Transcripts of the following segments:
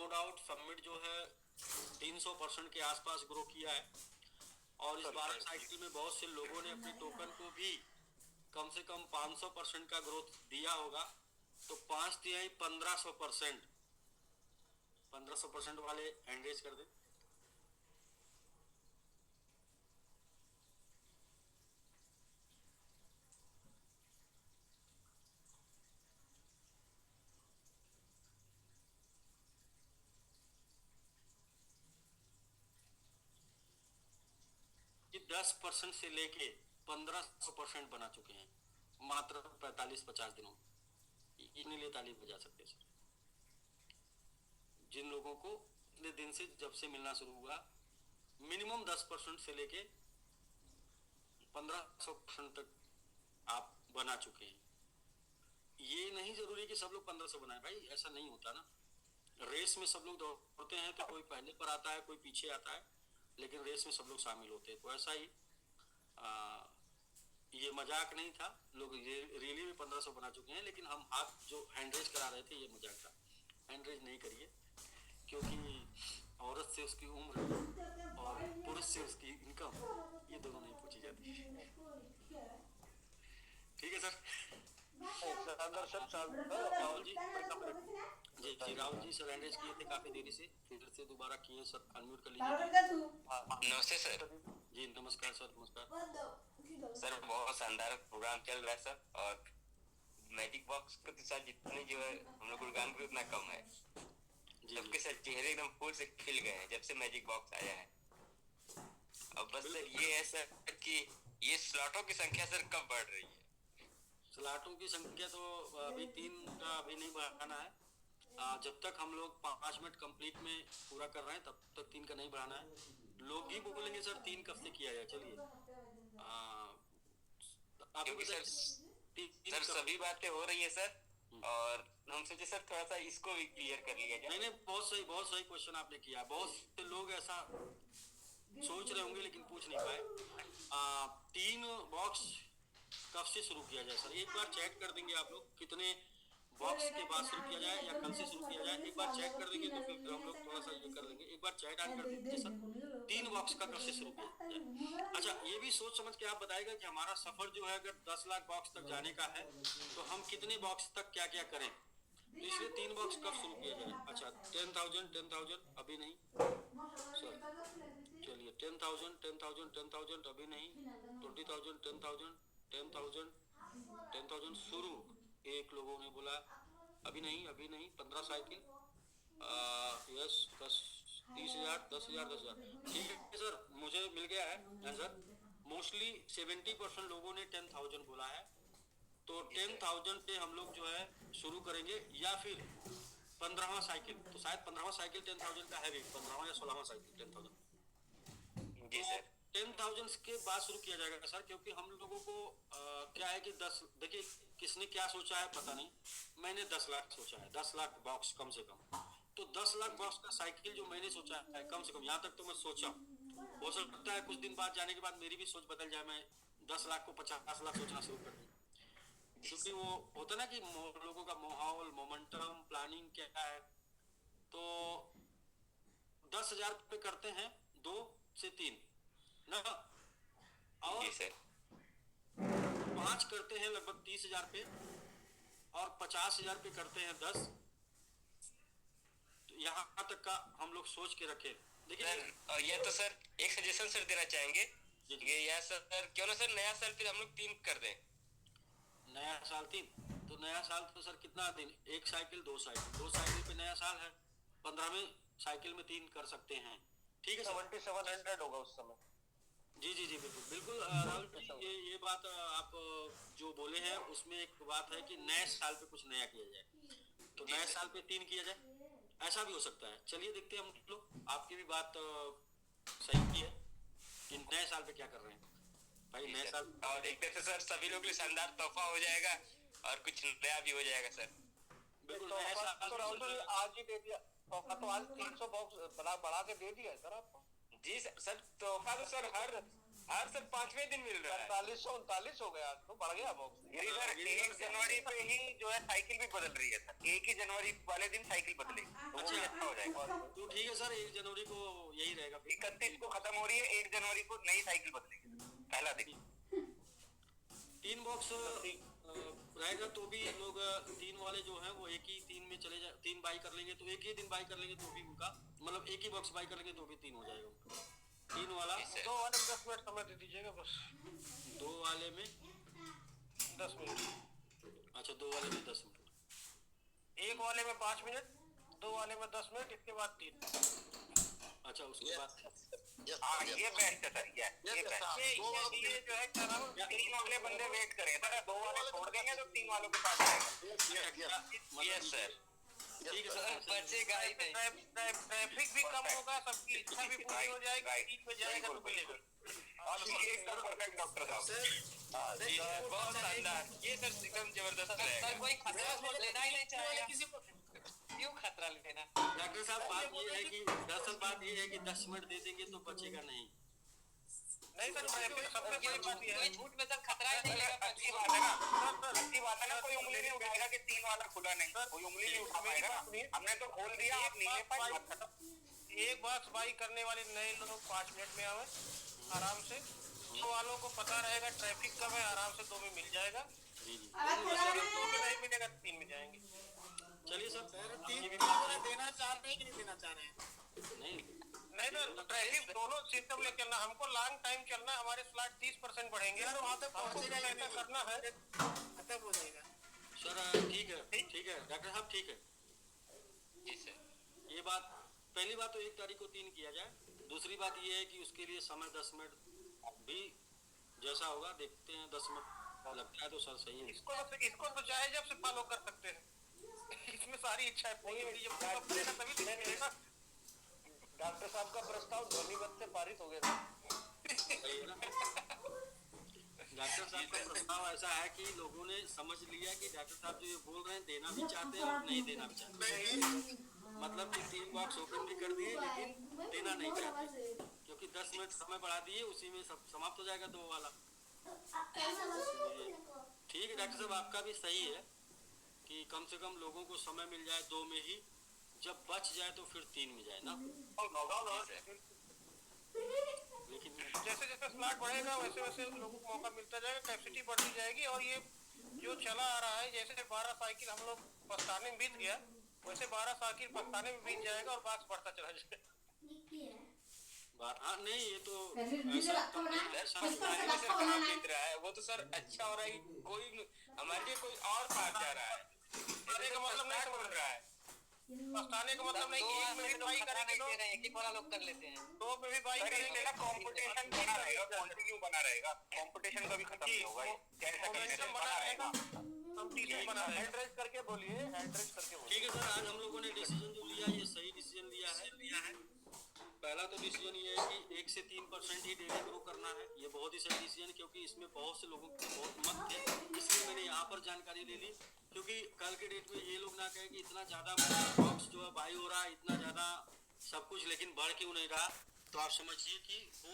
No doubt summit जो है 300% के आसपास ग्रो किया है और इस 12 साइकिल में बहुत से लोगों ने अपने टोकन को भी कम से कम 500% का ग्रोथ दिया होगा। तो 5 तिहाई 1500% वाले हैंड रेज कर दें। कि 10% से लेके 1500% बना चुके हैं मात्र 45-50 दिनों में। इन्हीं लिए ताली बजा सकते हैं सर जिन लोगों को इतने दिन से जब से मिलना शुरू हुआ मिनिमम 10% से लेके 1500% तक आप बना चुके हैं। ये नहीं जरूरी कि सब लोग 1500 बनाए भाई, ऐसा नहीं होता ना। रेस में सब लोग दौड़ते हैं तो कोई पहले पर आता है कोई पीछे आता है, लेकिन रेस में सब लोग शामिल होते हैं। तो ऐसा ही ये मजाक नहीं था, लोग ये रियली में 1500 बना चुके हैं। लेकिन हम हाथ जो हैंडरेज करा रहे थे ये मजाक था। हैंडरेज नहीं करिए क्योंकि औरत से उसकी उम्र और पुरुष से उसकी इनकम ये दोनों नहीं पूछी जाती। ठीक है सर। राहुल जी जी राहुल जी सर हैंडरेज किए थे काफी देरी से, फिर से दोबारा किए सर। अनम्यूट कर लीजिए। नमस्ते सर। जी नमस्कार सर। नमस्कार सर, बहुत शानदार प्रोग्राम चल रहा है सर, और मैजिक बॉक्स के साथ जितने जो है हम लोग गुणगान भी उतना कम है। सबके साथ चेहरे एकदम फूल से खिल गए हैं जब से मैजिक बॉक्स आया है। अब बस सर ये है सर कि ये स्लॉटों की संख्या सर कब बढ़ रही है? स्लॉटों की संख्या तो अभी 3 का अभी नहीं बढ़ाना है। जब तक हम लोग 5 मिनट कंप्लीट में पूरा कर रहे हैं तब तक 3 का नहीं बढ़ाना है। लोग ही बोलेंगे सर 3 कब से किया जाए। चलिए क्योंकि सर सभी बातें हो रही है सर, और हम सोचे सर थोड़ा सा इसको भी क्लियर कर लिया जाए। नहीं बहुत सही क्वेश्चन आपने किया। बहुत से लोग ऐसा सोच रहे होंगे लेकिन पूछ नहीं पाए। 3 बॉक्स कब से शुरू किया जाए सर? एक बार चेक कर देंगे आप लोग कितने बॉक्स के बाद शुरू किया जाए या कल से शुरू किया जाए। एक बार चेक कर देंगे तो फिर हम लोग थोड़ा सा ये कर लेंगे। एक बार चैट ऑन कर दीजिए सर 3 बॉक्स का कब से शुरू किया जाए। अच्छा ये भी सोच समझ के आप बताएगा कि हमारा सफर जो है अगर 10 लाख बॉक्स तक जाने का है तो हम कितने बॉक्स तक क्या क्या करें। इसलिए 3 बॉक्स कब शुरू किया जाए। अच्छा 10,000 अभी नहीं सर। चलिए 10,000 अभी नहीं। 20,000 10,000 शुरू एक लोगों ने बोला अभी नहीं 15 साइकिल यस 30,000 10,000 ठीक है सर। मुझे मिल गया है आंसर। मोस्टली 70% लोगों ने 10,000 बोला है। तो 10,000 पे हम लोग जो है शुरू करेंगे या फिर 15वां साइकिल। तो शायद 15वां साइकिल 10,000 का है भी, 15वां या 16वां साइकिल 10,000। जी सर 10,000 के बाद शुरू किया जाएगा सर, क्योंकि हम लोगों को क्या है कि 10 देखिए किसने क्या सोचा है पता नहीं। मैंने 10 लाख सोचा है, 10 लाख बॉक्स कम से कम। तो 10 लाख बॉक्स का साइकिल जो मैंने सोचा है कम से कम, यहाँ तक तो मैं सोचा। हो सकता है कुछ दिन बाद जाने के बाद मेरी भी सोच बदल जाए, मैं 10 लाख को 50 लाख सोचना शुरू कर दूं। क्योंकि वो होता ना कि लोगों का माहौल मोमेंटम प्लानिंग क्या है। तो 10,000 पे करते हैं 2 से 3 ना, और 5 करते हैं लगभग 30,000 पे, और 50,000 पे करते हैं 10। तो यहाँ तक का हम लोग सोच के रखे। देखिए ये तो सर एक सजेशन सर देना चाहेंगे ये या सर क्यों ना सर नया साल फिर हम लोग 3 कर दें। नया साल 3 तो नया साल तो सर कितना दिन, 1 साइकिल 2 साइकिल पे नया साल है। 15वें साइकिल में 3 कर सकते हैं। ठीक है सर 7700 होगा उस समय। जी बिल्कुल राहुल जी ये बात आप जो बोले हैं उसमें एक बात है कि नए साल पे कुछ नया किया जाए। तो नए साल पे 3 किया जाए, ऐसा भी हो सकता है। चलिए देखते हैं हम लोग। आपकी भी बात सही की है कि नए साल पे क्या कर रहे हैं भाई। नए साल और देखते हैं सर सभी लोग के लिए शानदार तोहफा हो जाएगा और कुछ नया भी हो जाएगा सर। बिल्कुल नया साल तो राहुल जी आज ही दे दिया तोहफा। तो आज 300 बॉक्स बढ़ा के दे दिया है सर आपको। जी सर तोहफा तो सर हर सर 5वें दिन मिल रहा है। 4539 हो गया, आज तो बढ़ गया बॉक्स। सर 1 जनवरी पे ही जो है साइकिल भी बदल रही है सर। 1 ही जनवरी वाले दिन साइकिल बदलेगी। अच्छा हो जाएगा। तो ठीक है सर, 1 जनवरी को यही रहेगा फिर। 31 को खत्म हो रही है, 1 जनवरी को नई साइकिल बदलेगी, पहला दिन। 3 बॉक्स रहेगा तो भी लोग 3 वाले जो हैं वो एक ही 3 में चले जाए, 3 बाई कर लेंगे तो एक ही दिन बाई कर लेंगे तो भी उनका मतलब एक ही बॉक्स बाई कर लेंगे तो भी 3 हो जाएगा उनका। 3 वाला 2 वाले में 10 मिनट समय दे दीजिएगा बस। 2 वाले में 10 मिनट, अच्छा 2 वाले में 10 मिनट, 1 वाले में 5 मिनट, 2 वाले में 10 मिनट, इसके बाद 3। अच्छा उसके बाद हाँ ये बेस्ट है सर, ये बेस्ट है। ये जो है क्या नाम है, 3 वाले बंदे वेट करें, अगर 2 वाले छोड़ देंगे तो 3 वालों के पास जाएगा। यस सर, ठीक है सर, बचेगा ही नहीं। ट्रैफिक भी कम होगा, सबकी इच्छा भी पूरी हो जाएगी, 3 में जाएगा तो मिलेगा। एकदम परफेक्ट डॉक्टर साहब, बहुत शानदार, ये सर एकदम जबरदस्त रहेगा। कोई खतरा लेना ही नहीं चाहेगा, किसी को क्यों खतरा लेना। डॉक्टर साहब बात ये है कि दरअसल बात ये है कि 10 मिनट दे देंगे तो बचेगा नहीं। नहीं सर, सबसे बड़ी बात ये कोई है, झूठ में सर खतरा ही नहीं लेगा। अच्छी बात है ना, अच्छी बात है ना, कोई उंगली नहीं उठाएगा कि 3 वाला खुला नहीं, कोई उंगली नहीं उठा पाएगा ना, हमने तो खोल दिया, आप नीले पाए। एक बॉक्स बाई करने वाले नए लोग 5 मिनट में आवे आराम से, 2 वालों को पता रहेगा ट्रैफिक कम है, आराम से 2 में मिल जाएगा, जी जी 2 में नहीं मिलेगा 3 में जाएंगे। चलिए सर, 3 देना चाह रहे हैं कि नहीं देना चाह रहे हैं? नहीं नहीं तो ट्रैफिक दोनों सिस्टम लेके चलना, हमको लॉन्ग टाइम चलना, हमारे स्लॉट 30% बढ़ेंगे, यार वहाँ तक हमको पहुँचेगा ही ऐसा नहीं, करना है। खत्म हो जाएगा। सर ठीक है, ठीक है डॉक्टर साहब, ठीक है। जी सर, ये बात पहली बात तो 1 तारीख को 3 किया जाए। दूसरी बात ये है कि उसके लिए समय 10 मिनट भी जैसा होगा देखते हैं, 10 मिनट लगता है तो सर सही है। इसको तो चाहे जब से फॉलो कर सकते हैं, इसमें सारी इच्छाएं पूरी होगी, जब सब करेगा तभी तो मिलेगा। डॉक्टर साहब का प्रस्ताव ध्वनिमत से पारित हो गया। सही है ना? डॉक्टर साहब का प्रस्ताव ऐसा है कि लोगों ने समझ लिया कि डॉक्टर साहब जो ये बोल रहे हैं देना भी चाहते हैं और नहीं देना भी चाहते हैं। मतलब कि 3 बॉक्स ओपन भी कर दिए लेकिन देना नहीं चाहते, क्योंकि 10 मिनट समय बढ़ा दिए, उसी में सब समाप्त हो जाएगा 2 वाला। ठीक है डॉक्टर साहब, आपका भी सही है कि कम से कम लोगों को समय मिल जाए 2 में ही, जब बच जाए तो फिर 3 में जाए ना। लेकिन जैसे जैसे स्लॉट बढ़ेगा वैसे वैसे लोगों को मौका मिलता जाएगा, कैपेसिटी बढ़ती जाएगी, और ये जो चला आ रहा है, जैसे 12 साइकिल हम लोग पछताने में बीत गया, वैसे 12 साइकिल पछताने में बीत जाएगा और बॉक्स बढ़ता चला जाएगा। हाँ नहीं, ये तो पहले से कहाँ बीत रहा है, वो तो सर अच्छा हो रहा है, कोई हमारे लिए कोई और पार जा रहा है, पछताने का मतलब नहीं समझ रहा है, पछताने का मतलब नहीं, एक में भी बाई करेंगे लोग, एक एक वाला लोग कर लेते हैं, 2 में भी बाई करेंगे ना, कंपटीशन बना रहेगा, कंटिन्यू बना रहेगा, कंपटीशन कभी खत्म नहीं होगा, जैसा कंडीशन बना रहेगा। हम टीचर बना रहे हैं, एड्रेस करके बोलिए, एड्रेस करके बोलिए। ठीक है सर, आज हम लोगों ने डिसीजन जो लिया ये सही डिसीजन लिया है। पहला तो डिसीजन ये है कि 1 से 3% ही डेली ग्रो करना है, ये बहुत ही सही डिसीजन, क्योंकि इसमें बहुत से लोगों के बहुत मत थे, इसलिए मैंने यहाँ पर जानकारी ले ली, क्योंकि कल के डेट में ये लोग ना कहें कि इतना ज़्यादा बॉक्स जो है बाई हो रहा है, इतना ज़्यादा सब कुछ, लेकिन बढ़ क्यों नहीं रहा। तो आप समझिए कि वो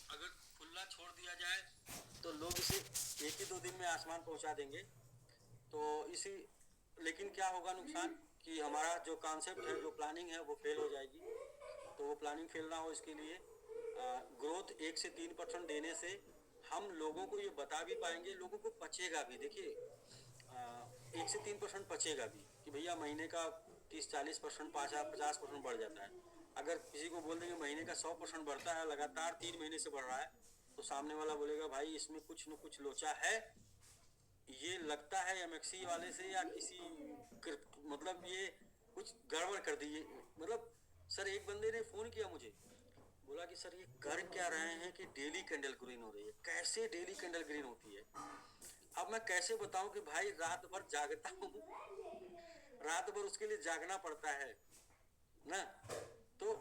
अगर खुला छोड़ दिया जाए तो लोग इसे 1 ही 2 दिन में आसमान पहुँचा देंगे। तो इसी लेकिन क्या होगा नुकसान कि हमारा जो कॉन्सेप्ट है, जो प्लानिंग है वो फेल हो जाएगी। तो वो प्लानिंग फेल ना हो इसके लिए ग्रोथ 1 से 3% देने से हम लोगों को ये बता भी पाएंगे, लोगों को पचेगा भी। देखिए 1 से 3% पचेगा भी कि भैया महीने का 30-40%, 50% बढ़ जाता है। अगर किसी को बोल देंगे महीने का 100% बढ़ता है, लगातार 3 महीने से बढ़ रहा है, तो सामने वाला बोलेगा भाई इसमें कुछ न कुछ लोचा है, ये लगता है एमएक्सी वाले से या किसी मतलब ये कुछ गड़बड़ कर दी। मतलब सर एक बंदे ने फ़ोन किया मुझे, बोला कि सर ये कर क्या रहे हैं कि डेली कैंडल ग्रीन हो रही है। कैसे डेली कैंडल ग्रीन होती है? अब मैं कैसे बताऊं कि भाई रात भर जागता हूँ, रात भर उसके लिए जागना पड़ता है ना, तो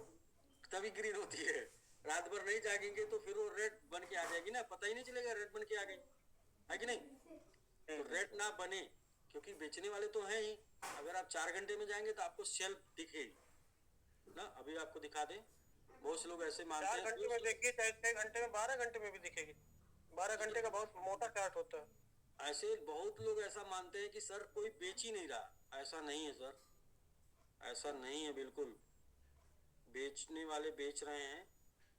तभी ग्रीन होती है। रात भर नहीं जागेंगे तो फिर वो रेड बन के आ जाएगी ना, पता ही नहीं चलेगा रेड बन के आ गई है कि नहीं। तो रेड ना बने, क्योंकि बेचने वाले तो हैं ही। अगर आप 4 घंटे में जाएंगे तो आपको सेल्फ दिखेगी ना। अभी आपको दिखा दें, बहुत से लोग ऐसे मानते हैं 4 घंटे में देखिए, चाहे 6 घंटे में, 12 घंटे में भी दिखेगी। 12 घंटे का बहुत मोटा चार्ट होता है। ऐसे बहुत लोग ऐसा मानते हैं कि सर कोई बेच ही नहीं रहा। ऐसा नहीं है सर, ऐसा नहीं है बिल्कुल। बेचने वाले बेच रहे हैं,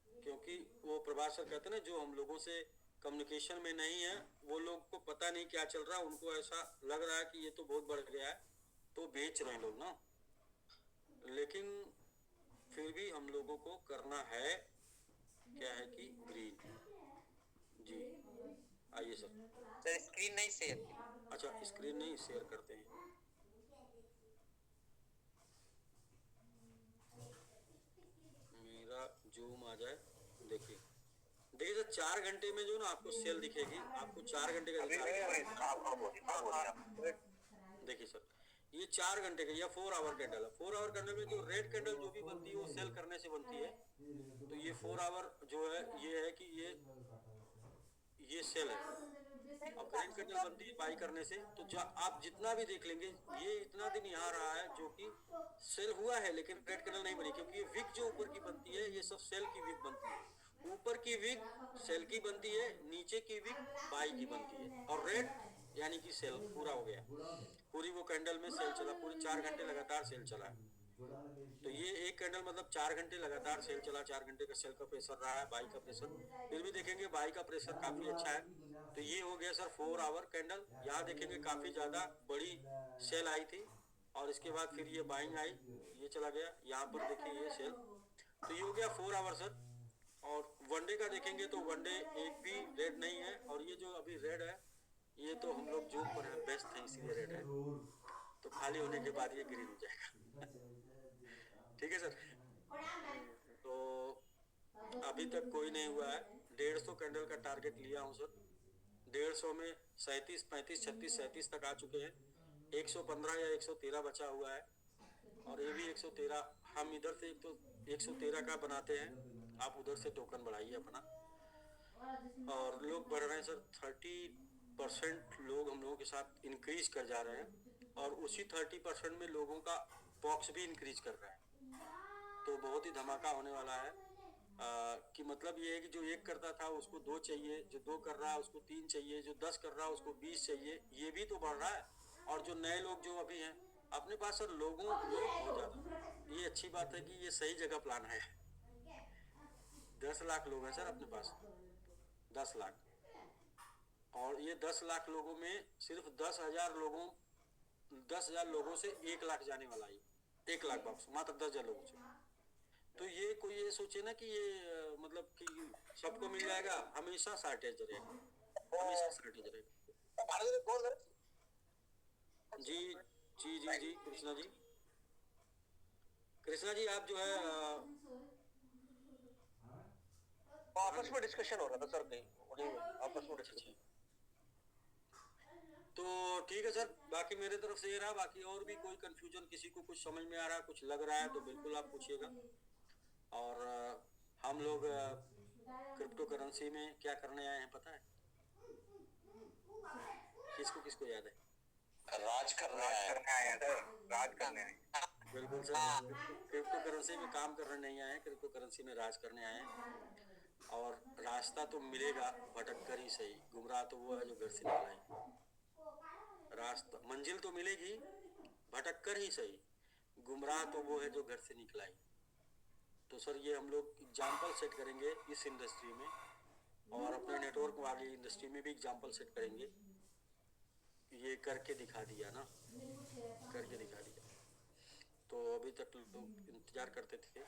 क्योंकि वो प्रभात सर कहते हैं ना, जो हम लोगों से कम्युनिकेशन में नहीं है वो लोग को पता नहीं क्या चल रहा है, उनको ऐसा लग रहा है कि ये तो बहुत बढ़ गया है, तो बेच रहे हैं लोग ना। लेकिन फिर भी हम लोगों को करना है क्या है कि ग्रीन। जी आइए सर। सर स्क्रीन नहीं शेयर। अच्छा स्क्रीन नहीं शेयर करते हैं। मेरा जूम आ जाए, देखिए देखिए सर 4 घंटे में जो ना आपको सेल दिखेगी, आपको 4 घंटे का देखिए सर, ये 4 घंटे का या 4 आवर कैंडल है। 4 आवर कैंडल में जो रेड कैंडल जो भी बनती है वो सेल करने से बनती है। तो ये 4 आवर जो है ये है कि ये सेल है, और ग्रीन कैंडल बनती है बाई करने से। तो आप जितना भी देख लेंगे, ये इतना दिन यहाँ रहा है जो कि सेल हुआ है, लेकिन रेड कैंडल नहीं बनी, क्योंकि ये विक जो ऊपर की बनती है ये सब सेल की विक बनती है। ऊपर की विक सेल की बनती है, नीचे की विक बाई की बनती है, और रेड यानी कि सेल पूरा हो गया। पूरी वो कैंडल में सेल चला, पूरी 4 घंटे लगातार सेल चला। तो ये एक कैंडल मतलब 4 घंटे लगातार सेल चला। 4 घंटे का सेल का प्रेशर रहा है, बाई का प्रेशर। फिर भी देखेंगे बाई का प्रेशर काफी अच्छा है। तो ये हो गया सर 4 आवर कैंडल। यहाँ देखेंगे काफी ज्यादा बड़ी सेल आई थी, और इसके बाद फिर ये बाइंग आई, ये चला गया। यहाँ पर देखिए ये सेल, तो ये हो गया 4 आवर सर। और वनडे का देखेंगे तो वनडे एक भी रेड नहीं है, और ये जो अभी रेड है ये तो हम लोग जूम पर है, बेस्ट है इसलिए रेड है। तो खाली होने के बाद ये ग्रीन हो जाएगा। ठीक है सर। तो अभी तक कोई नहीं हुआ है। 150 कैंडल का टारगेट लिया हूँ सर। 150 में 37, 35, 36, 37 तक आ चुके हैं। 115 या 113 बचा हुआ है, और ये भी 113। हम इधर से तो 113 का बनाते हैं, आप उधर से टोकन बढ़ाइए अपना। और लोग बढ़ रहे हैं सर, 30% लोग हम लोगों के साथ इंक्रीज कर जा रहे हैं, और उसी 30% में लोगों का बॉक्स भी इंक्रीज कर रहा है। तो बहुत ही धमाका होने वाला है। कि मतलब ये है कि जो 1 करता था उसको 2 चाहिए, जो 2 कर रहा है उसको 3 चाहिए, जो 10 कर रहा है उसको 20 चाहिए। ये भी तो बढ़ रहा है। और जो नए लोग जो अभी हैं अपने पास सर, लोग बहुत ज़्यादा। ये अच्छी बात है कि ये सही जगह प्लान है। 10 लाख लोग हैं सर अपने पास, 10 लाख। और ये 10 लाख लोगों में सिर्फ 10,000 लोगों से 1 लाख जाने वाला है। 1 लाख बॉक्स मात्र 10,000 लोगों से। तो ये कोई ये सोचे ना कि ये मतलब कि सबको मिल जाएगा, हमेशा शॉर्टेज रहेगा, हमेशा शॉर्टेज रहेगा। जी जी जी जी कृष्णा जी, कृष्णा जी आप जो है आपस में डिस्कशन हो रहा था सर, कहीं आपस में डिस्कशन। तो ठीक है सर, बाकी मेरे तरफ से ये रहा। बाकी और भी कोई कंफ्यूजन, किसी को कुछ समझ में आ रहा है, कुछ लग रहा है, तो बिल्कुल आप पूछिएगा। और हम लोग क्रिप्टो करेंसी में क्या करने आए हैं पता है? किसको किसको याद है? राज करने आए हैं सर, राज करने आए हैं। बिल्कुल सर, क्रिप्टो करेंसी में काम करने नहीं आए हैं, क्रिप्टो करेंसी में राज करने आए हैं। और रास्ता तो मिलेगा, भटक कर ही सही। गुमराह तो वो है जो घर से निकला है। रास्ता मंजिल तो मिलेगी, भटक कर ही सही। गुमराह तो वो है जो घर से निकला है। तो सर ये हम लोग एग्जाम्पल सेट करेंगे इस इंडस्ट्री में, और अपने नेटवर्क वाली इंडस्ट्री में भी एग्जाम्पल सेट करेंगे। ये करके दिखा दिया ना, करके दिखा दिया। तो अभी तक लोग इंतजार करते थे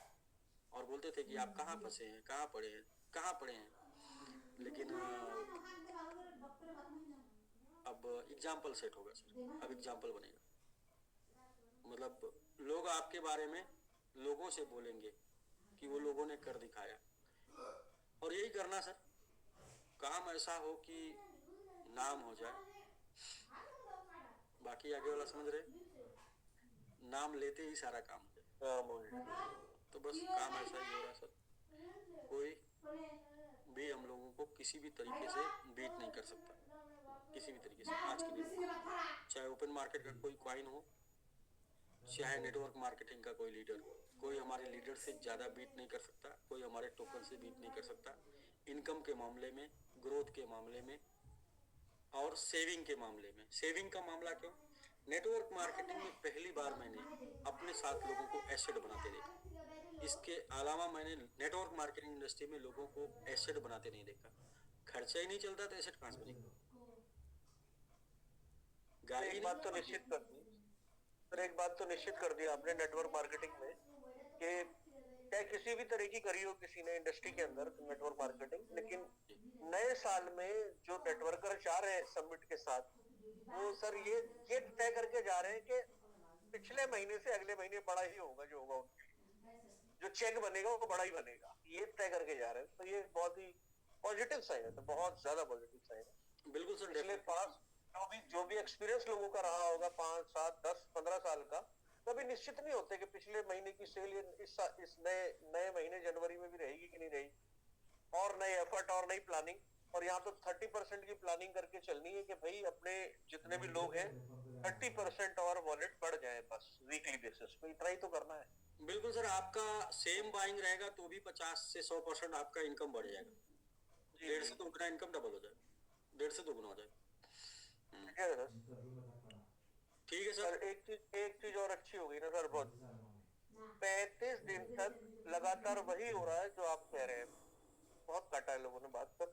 और बोलते थे कि आप कहाँ फंसे हैं, कहाँ पड़े हैं, कहाँ पड़े हैं। लेकिन अब एग्जाम्पल सेट होगा सर, अब एग्जाम्पल बनेगा। मतलब लोग आपके बारे में लोगों से बोलेंगे कि वो लोगों ने कर दिखाया। और यही करना सर, काम ऐसा हो कि नाम हो जाए। बाकी आगे वाला समझ रहे, नाम लेते ही सारा काम हो जाए। तो बस काम ऐसा ही हो रहा सर। कोई भी हम लोगों को किसी भी तरीके से बीट नहीं कर सकता, किसी भी तरीके से आज की डेट में। चाहे ओपन मार्केट का कोई कॉइन हो, चाहे नेटवर्क मार्केटिंग का कोई लीडर, कोई हमारे लीडर से ज़्यादा बीट नहीं कर सकता, कोई हमारे टोकन से बीट नहीं कर सकता। इनकम के मामले में, ग्रोथ के मामले में, और सेविंग के मामले में। सेविंग का मामला क्यों? नेटवर्क मार्केटिंग में पहली बार मैंने अपने साथ लोगों को एसेट बनाते देखा। इसके अलावा मैंने नेटवर्क मार्केटिंग इंडस्ट्री में लोगों को एसेट बनाते नहीं देखा। खर्चा ही नहीं चलता तो एसेट कहाँ से बनेगा? गाड़ी एक बात तो निश्चित कर दी सर, एक बात तो निश्चित कर दी आपने नेटवर्क मार्केटिंग में कि चाहे किसी भी तरह की करी हो किसी ने इंडस्ट्री के अंदर नेटवर्क मार्केटिंग, लेकिन नए साल में जो नेटवर्कर जा रहे हैं समिट के साथ, वो सर ये तय करके जा रहे हैं कि पिछले महीने से अगले महीने बड़ा ही होगा जो होगा उनके लिए, जो चेक बनेगा वो बड़ा ही बनेगा, ये तय करके जा रहे हैं। तो ये बहुत ही पॉजिटिव साइन है, तो बहुत ज्यादा पॉजिटिव साइन है। बिल्कुल सर। पिछले पास जो भी एक्सपीरियंस लोगों का रहा होगा 5, 7, 10, 15 साल का, कभी निश्चित नहीं होते कि पिछले महीने की सेल इस नए महीने जनवरी में भी रहेगी कि नहीं रहेगी, और नए एफर्ट और नई प्लानिंग। और यहाँ तो 30% की प्लानिंग करके चलनी है कि भाई अपने जितने भी लोग हैं 30% और वॉलेट बढ़ जाए, बस वीकली बेसिस पे इतना ही तो करना है। बिल्कुल सर, आपका सेम बाइंग रहेगा तो भी 50 से 100% आपका इनकम बढ़ जाएगा। 1.5 से तो उतना इनकम डबल हो जाएगा, 1.5 से 2 गुना हो जाएगा। ठीक है सर। एक चीज और अच्छी हो गई ना सर, बहुत 35 दिन तक लगातार वही हो रहा है जो आप कह रहे हैं। बहुत काटा है लोगों ने बात पर,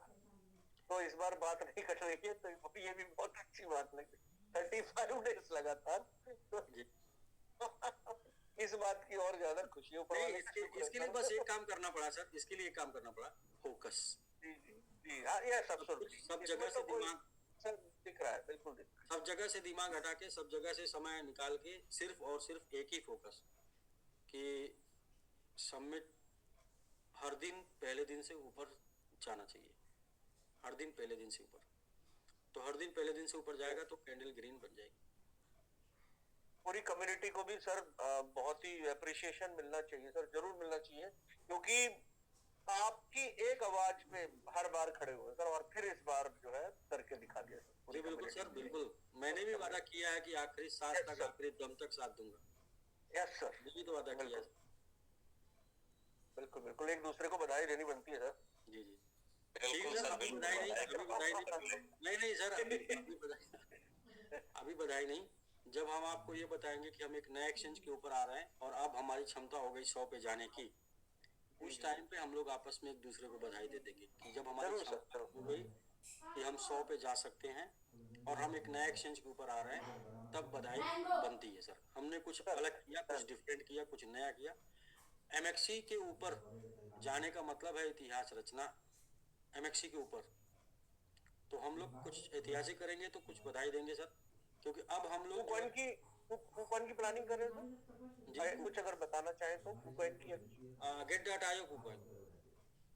तो इस बार बात नहीं कट रही है, तो ये भी बहुत अच्छी बात लगी। 35 डेज लगातार, तो इस बात की और ज्यादा खुशी हो पड़ा। इसके लिए बस एक काम करना पड़ा सर, इसके लिए एक काम करना पड़ा, फोकस। जी हाँ, ये सब जगह से दिमाग दिख रहा है, बिल्कुल दिख रहा है। सब जगह से दिमाग हटा के, सब जगह से समय निकाल के सिर्फ और सिर्फ एक ही फोकस कि सबमिट हर दिन पहले दिन से ऊपर जाना चाहिए, हर दिन पहले दिन से ऊपर। तो हर दिन पहले दिन से ऊपर जाएगा तो कैंडल ग्रीन बन जाएगी। पूरी कम्युनिटी को भी सर बहुत ही अप्रिशिएशन मिलना चाहिए सर, जरूर मिलना चाहिए, क्योंकि आपकी एक आवाज पे हर बार खड़े हुए सर, और फिर इस बार जो है करके दिखा दिया सर। जी बिल्कुल सर, बिल्कुल। मैंने भी वादा किया है कि आखिरी सांस तक, आखिरी दम तक साथ दूंगा। यस सर, यही तो वादा किया है। बिल्कुल बिल्कुल, एक दूसरे को बधाई देनी बनती है सर। जी जी ठीक है सर। अभी बधाई नहीं, नहीं सर, अभी बधाई नहीं। जब हम आपको ये बताएंगे कि हम एक नए एक्सचेंज के ऊपर आ रहे हैं और अब हमारी क्षमता हो गई 100 पे जाने की, उस टाइम पे हम लोग आपस में एक दूसरे को बधाई दे देंगे कि जब हमारी क्षमता हो गई कि हम 100 पे जा सकते हैं और हम एक नए एक्सचेंज के ऊपर आ रहे हैं, तब बधाई बनती है सर। हमने कुछ अलग किया, कुछ डिफरेंट किया, कुछ नया किया। एमएक्सी के ऊपर जाने का मतलब है इतिहास रचना। एमएक्सी के ऊपर तो हम लोग कुछ ऐतिहासिक करेंगे तो कुछ बधाई देंगे सर, क्योंकि अब हम लोग कूपन की प्लानिंग कर रहे हैं सर। कुछ अगर बताना चाहें तो कूपन की get.io coupon.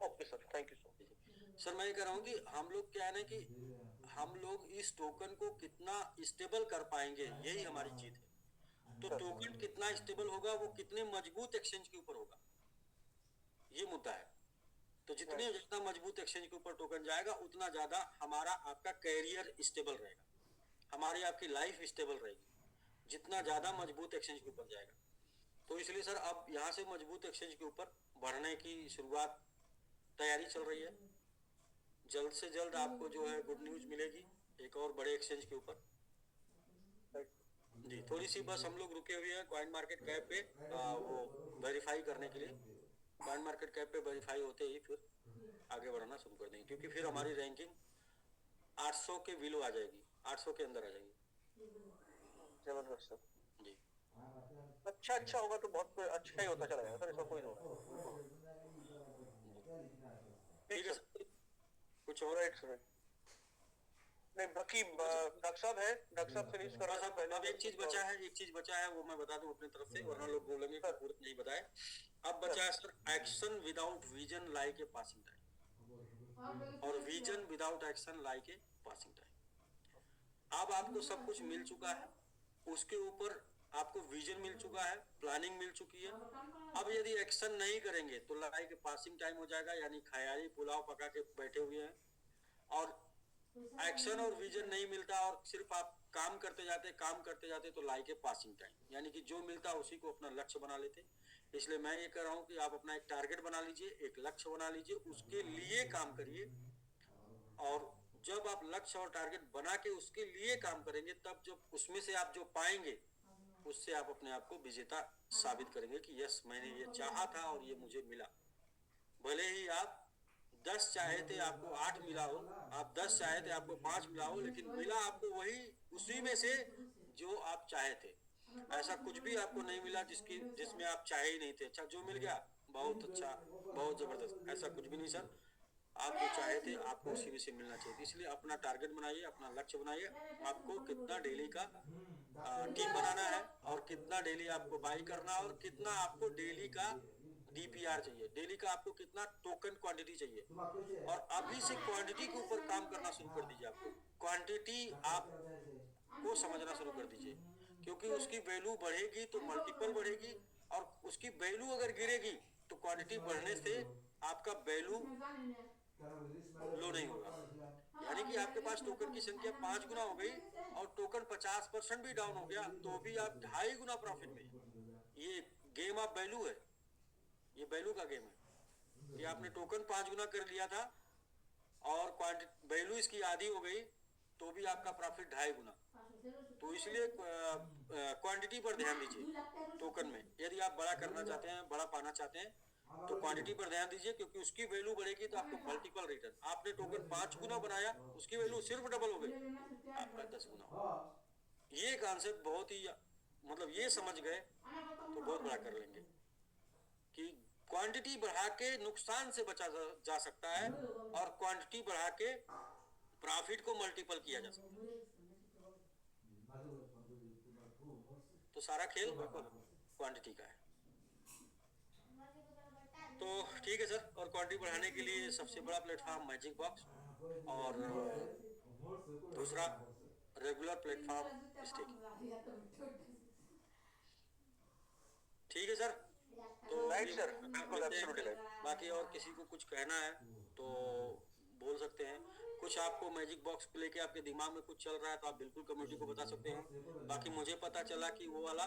Okay sir, thank you sir. मैं ये कह रहा हूँ कि हम लोग क्या है ना कि हम लोग इस टोकन को कितना स्टेबल कर पाएंगे, यही हमारी जीत है। तो टोकन कितना स्टेबल होगा, वो कितने मजबूत एक्सचेंज के ऊपर होगा, ये मुद्दा है। तो जितने जितना मजबूत एक्सचेंज के ऊपर टोकन जाएगा, उतना ज्यादा हमारा आपका कैरियर स्टेबल रहेगा, हमारी आपकी लाइफ स्टेबल रहेगी, जितना ज्यादा मजबूत एक्सचेंज के ऊपर जाएगा। तो इसलिए सर अब यहाँ से मजबूत एक्सचेंज के ऊपर बढ़ने की शुरुआत, तैयारी चल रही है। जल्द से जल्द आपको जो है गुड न्यूज मिलेगी एक और बड़े एक्सचेंज के ऊपर। जी थोड़ी सी बस हम लोग रुके हुए हैं कॉइन मार्केट कैप पे, वो वेरीफाई करने के लिए। कॉइन मार्केट कैप पे वेरीफाई होते ही फिर आगे बढ़ना शुरू कर देंगे, क्योंकि फिर हमारी रैंकिंग 800 के बिलो आ जाएगी, 800 के अंदर आ जाएगी। जबरदस्त जी। अच्छा होगा तो बहुत अच्छा ही होता चला जाएगा सर, इसमें कोई नहीं। ठीक है सर, कुछ और नहीं बाकी डॉक्टर साहब है, डॉक्टर साहब फिनिश करना से पहले अब एक चीज बचा है, वो मैं बता दूं अपनी तरफ से, वरना लोग बोलेंगे कि पूरा नहीं बताए। अब बचा है sir action without vision like a passing time, और vision without action like a passing time. अब आपको सब कुछ मिल चुका है, उसके ऊपर आपको विजन मिल चुका है, प्लानिंग मिल चुकी है। अब यदि एक्शन नहीं करेंगे तो लाइक ए पासिंग टाइम हो जाएगा, यानी ख्याली पुलाव पका के बैठे हुए हैं। और एक्शन और विजन नहीं मिलता और सिर्फ आप काम करते जाते तो लाइक ए पासिंग टाइम, यानी कि जो मिलता है उसी को अपना लक्ष्य बना लेते। इसलिए मैं ये कह रहा हूँ कि आप अपना एक टारगेट बना लीजिए, एक लक्ष्य बना लीजिए, उसके लिए काम करिए। और जब आप लक्ष्य और टारगेट बना के उसके लिए काम करेंगे, तब जब उसमें से आप जो पाएंगे उससे आप अपने आप को विजेता साबित करेंगे कि यस मैंने ये चाहा था और ये मुझे मिला। भले ही आप 10 चाहे थे आपको 8 मिला हो, आप 10 चाहे थे आपको 5 मिला हो, लेकिन मिला आपको वही उसी में से जो आप चाहे थे। ऐसा कुछ भी आपको नहीं मिला जिसमें आप चाहे ही नहीं थे। अच्छा जो मिल गया बहुत अच्छा, बहुत जबरदस्त, ऐसा कुछ भी नहीं सर। आप जो चाहे थे आपको उसी में से मिलना चाहिए। इसलिए अपना टारगेट बनाइए, अपना लक्ष्य बनाइए, आपको कितना डेली का टीम बनाना है और कितना डेली आपको बाई करना है और कितना आपको डेली का डीपीआर चाहिए, डेली का आपको कितना टोकन क्वांटिटी चाहिए। और अभी से क्वांटिटी के ऊपर काम करना शुरू कर दीजिए। आपको क्वांटिटी आपको समझना शुरू कर दीजिए, क्योंकि उसकी वैल्यू बढ़ेगी तो मल्टीपल बढ़ेगी, और उसकी वैल्यू अगर गिरेगी तो क्वांटिटी बढ़ने से आपका वैल्यू लो नहीं होगा। यानी कि आपके पास टोकन की संख्या 5 गुना हो गई और टोकन 50% भी डाउन हो गया तो भी आप 2.5 गुना प्रॉफिट में। ये गेम ऑफ वैल्यू है, ये वैल्यू का गेम है कि आपने टोकन 5 गुना कर लिया था और वैल्यू इसकी आधी हो गई तो भी आपका प्रॉफिट 2.5 गुना। तो इसलिए क्वांटिटी पर ध्यान दीजिए टोकन में। यदि आप बड़ा करना चाहते हैं, बड़ा पाना चाहते हैं तो क्वांटिटी पर ध्यान दीजिए, क्योंकि उसकी वैल्यू बढ़ेगी तो आपको मल्टीपल रिटर्न। आपने टोकन 5 गुना बनाया, उसकी वैल्यू सिर्फ डबल हो गई, आपका 10 गुना हो। ये कॉन्सेप्ट बहुत ही मतलब ये समझ गए तो बहुत बड़ा कर लेंगे कि क्वांटिटी बढ़ा के नुकसान से बचा जा सकता है और क्वांटिटी बढ़ा के प्रॉफिट को मल्टीपल किया जा सकता है। तो सारा खेल क्वांटिटी का है। तो ठीक है सर, और क्वांटिटी बढ़ाने के लिए सबसे बड़ा प्लेटफॉर्म मैजिक बॉक्स और दूसरा रेगुलर प्लेटफॉर्म स्टेकिंग। ठीक है सर, तो राइट सर, बिल्कुल एब्सोल्युटली राइट। बाकी और किसी को कुछ कहना है तो बोल सकते हैं। कुछ आपको मैजिक बॉक्स को लेके आपके दिमाग में कुछ चल रहा है तो आप बिल्कुल कम्युनिटी को बता सकते हैं। बाकी मुझे पता चला कि वो वाला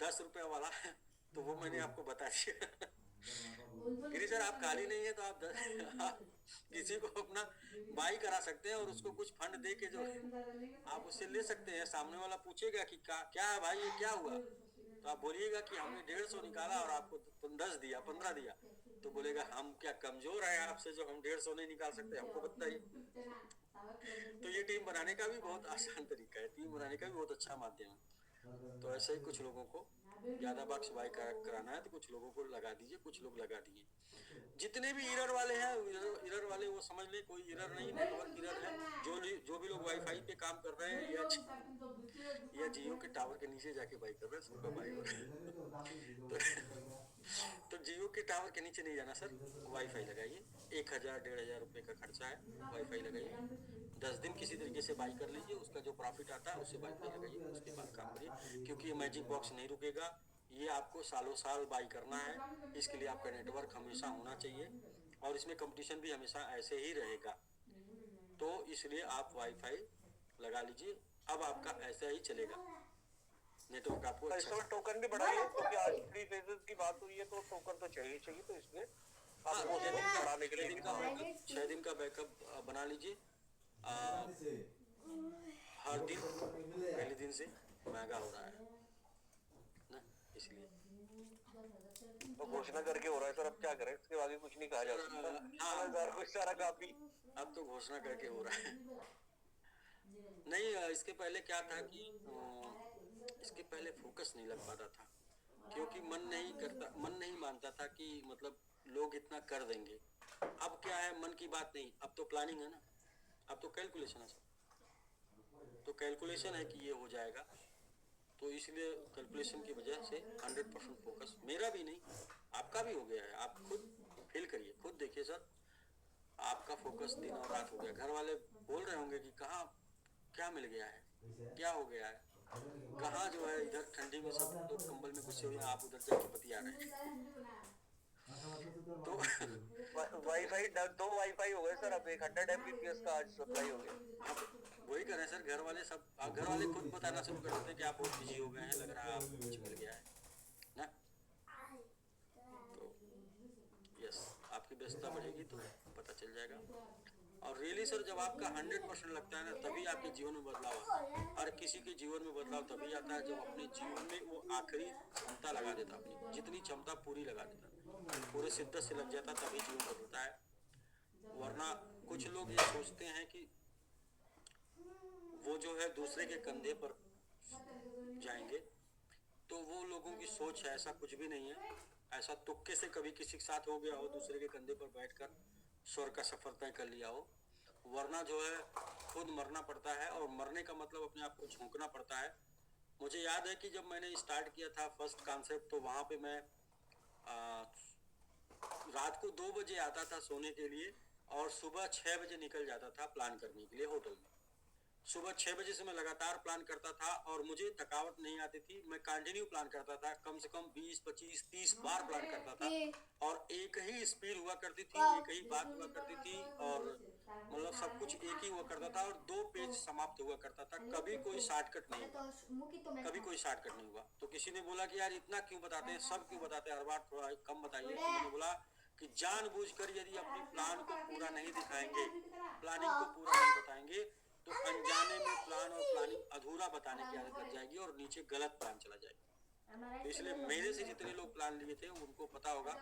10 रुपये वाला है तो वो मैंने आपको बता दिया। गिरी सर आप खाली नहीं है तो आप किसी को अपना बाई करा सकते हैं और उसको कुछ फंड दे के जो आप उससे ले सकते हैं। सामने वाला पूछेगा कि क्या है भाई, ये क्या हुआ, तो आप बोलिएगा कि हमने 150 निकाला और आपको 10 दिया, 15 दिया, तो बोलेगा हम क्या कमजोर हैं आपसे जो हम 150 नहीं निकाल सकते, हमको बताइए। तो ये टीम बनाने का भी बहुत आसान तरीका है, टीम बनाने का भी बहुत अच्छा माध्यम है। तो ऐसे ही कुछ लोगों को ज्यादा बॉक्स बाई कराना है तो कुछ लोगों को लगा दीजिए, कुछ लोग लगा दिए। जितने भी एरर वाले हैं, एरर वाले वो समझ ले कोई एरर नहीं, नेटवर्क एरर है। जो भी लोग वाईफाई पे काम कर रहे हैं या जियो के टावर के नीचे जाके बाई कर रहे हैं, सबका बाई हो रहा है। तो जियो के टावर के नीचे नहीं जाना सर, वाईफाई लगाइए। 1000-1500 रुपए का खर्चा है, वाईफाई लगाइए। 10 दिन किसी तरीके से बाई कर लीजिए, उसका जो प्रॉफिट आता है उससे वाईफाई लगाइए, उसके बाद काम करिए। क्योंकि ये मैजिक बॉक्स नहीं रुकेगा, ये आपको सालों साल बाई करना है। इसके लिए आपका नेटवर्क हमेशा होना चाहिए और इसमें कंपटीशन भी हमेशा ऐसे ही रहेगा। तो इसलिए आप वाईफाई लगा लीजिए, अब आपका ऐसा ही चलेगा, नेटवर्क आपको तो अच्छा। इसमें टोकन भी बढ़ाइए, क्योंकि आज 3 फेजेस की बात हुई है तो टोकन तो चाहिए चाहिए, तो इसलिए आपको बढ़ाने के लिए 6 दिन का बैकअप बना लीजिए। हर दिन पहले दिन से महंगा हो रहा है ना, इसलिए तो घोषणा करके हो रहा है सर, अब क्या करें, इसके आगे कुछ नहीं कहा जा सकता। हाँ कुछ सारा काफी, अब तो घोषणा करके हो रहा है। नहीं, इसके पहले क्या था कि इसके पहले फोकस नहीं लग पाता था, क्योंकि मन नहीं मानता था कि मतलब लोग इतना कर देंगे। अब क्या है, मन की बात नहीं, अब तो प्लानिंग है ना, अब तो कैलकुलेशन है सब। तो कैलकुलेशन है कि ये हो जाएगा, तो इसलिए कैलकुलेशन की वजह से 100% फोकस मेरा भी नहीं, आपका भी हो गया है। आप खुद फील करिए, खुद देखिए सर, आपका फोकस दिन और रात हो गया। घर वाले बोल रहे होंगे कि कहाँ क्या मिल गया है, क्या हो गया है, कहाँ जो है, इधर ठंडी में सब लोग कंबल में घुसे हुए हैं, आप उधर जाके बतिया रहे हैं। तो वाईफाई 2 वाईफाई हो गए सर, अब 100 Mbps का आज सप्लाई हो गया। आप वही कर रहे हैं सर, घर वाले खुद बताना शुरू कर देते हैं कि आप बहुत बिजी हो गए हैं, लग रहा है आपको कुछ मिल गया है ना। तो यस, आपकी व्यस्तता बढ़ेगी तो पता चल जाएगा। और रियली सर जब आपका 100% लगता है ना तभी आपके जीवन में बदलाव आता है। हर किसी के जीवन में बदलाव तभी आता है जब अपने जीवन में वो आखिरी क्षमता लगा देता है, अपनी जितनी क्षमता पूरी लगा देता है, पूरे शिद्दत से लग जाता तभी जीवन बदलता है। वरना कुछ लोग ये सोचते हैं कि वो जो है दूसरे के कंधे पर जाएंगे, तो वो लोगों की सोच है, ऐसा कुछ भी नहीं है। ऐसा तुक्के से कभी किसी के साथ हो गया हो, दूसरे के कंधे पर बैठकर स्वर्ग का सफर तय कर लिया हो, वरना जो है खुद मरना पड़ता है, और मरने का मतलब अपने आप को झोंकना पड़ता है। मुझे याद है कि जब मैंने स्टार्ट किया था फर्स्ट कॉन्सेप्ट, तो वहाँ पे मैं रात को 2 बजे आता था सोने के लिए और सुबह 6 बजे निकल जाता था प्लान करने के लिए होटल में। सुबह 6 बजे से मैं लगातार प्लान करता था और मुझे थकावट नहीं आती थी। मैं कंटिन्यू प्लान करता था, कम से कम 20, 25, 30 बार प्लान करता था, और एक ही स्पीड हुआ करती थी, एक ही बात हुआ करती थी, और मतलब सब कुछ एक ही हुआ करता था, और 2 पेज समाप्त हुआ करता था। कभी कोई शॉर्टकट नहीं हुआ, कभी कोई शॉर्टकट नहीं हुआ। तो किसी ने बोला कि यार इतना क्यों बताते हैं, सब क्यों बताते हैं, हर बार थोड़ा कम बताइए। तो मैंने बोला कि जानबूझकर यदि अपनी प्लान को पूरा नहीं दिखाएंगे, प्लानिंग को पूरा नहीं बताएंगे, तो अनजाने में प्लान और प्लानिंग अधूरा बताने की आदत लग जाएगी और नीचे गलत प्लान चला जाएगा। तो इसलिए मेरे से जितने लोग प्लान लिए थे उनको पता होगा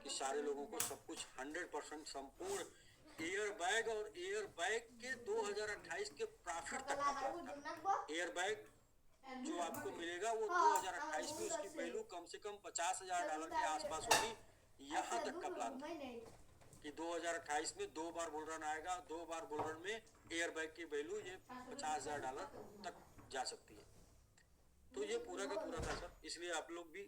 कि सारे लोगों को सब कुछ 100% संपूर्ण एयर बैग और एयर बैग के 2028 के प्रॉफिट तक का प्लान था। एयर बैग जो आपको मिलेगा वो 2028 में उसकी वैल्यू कम से कम $50,000 के आसपास होगी। यहाँ तक का प्लान था कि 2028 में 2 बार बुल रन आएगा, 2 बार बुल रन में एयर बैग की वैल्यू ये $50,000 तक जा सकती है। तो ये पूरा का पूरा था सर। इसलिए आप लोग भी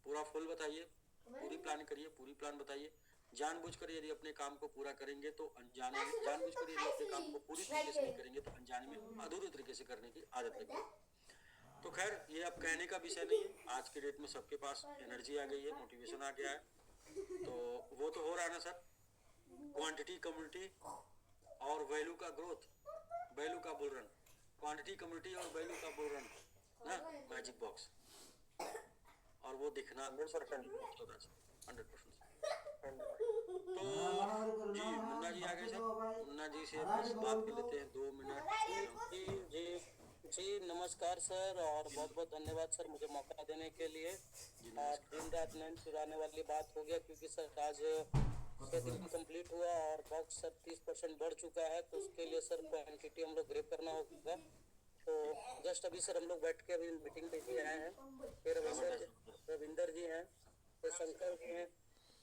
पूरा फुल बताइए, पूरी प्लान करिए, पूरी प्लान बताइए। जानबूझकर यदि अपने काम को पूरा करेंगे तो अनजाने में, जानबूझकर यदि अपने काम को पूरी तरीके से नहीं करेंगे तो अनजाने में अधूरे तरीके से करने की आदत लगेगी। तो खैर ये अब कहने का विषय नहीं है। आज के डेट में सबके पास एनर्जी आ गई है, मोटिवेशन आ गया है, तो वो तो हो रहा है ना सर। क्वांटिटी कम्युनिटी और वैल्यू का ग्रोथ, वैल्यू का बुल रन, क्वांटिटी कम्युनिटी और वैल्यू का बुल रन ना, मैजिक बॉक्स, और वो दिखना 100%। तो जी मुन्ना जी आ गए सर। मुन्ना जी से बस बात कर लेते हैं 2 मिनट। जी जी जी नमस्कार सर, और बहुत बहुत धन्यवाद सर मुझे मौका देने के लिए। दिन रात नींद चुराने वाली बात हो गया, क्योंकि सर आज 6 दिन कंप्लीट हुआ और बॉक्स सर 30% बढ़ चुका है, तो उसके लिए सर क्वांटिटी हम लोग ग्रेप करना होगा। तो जस्ट अभी सर हम लोग बैठ के अभी मीटिंग पे ही आए हैं। फिर अभी सर रविंदर जी हैं, फिर शंकर जी हैं,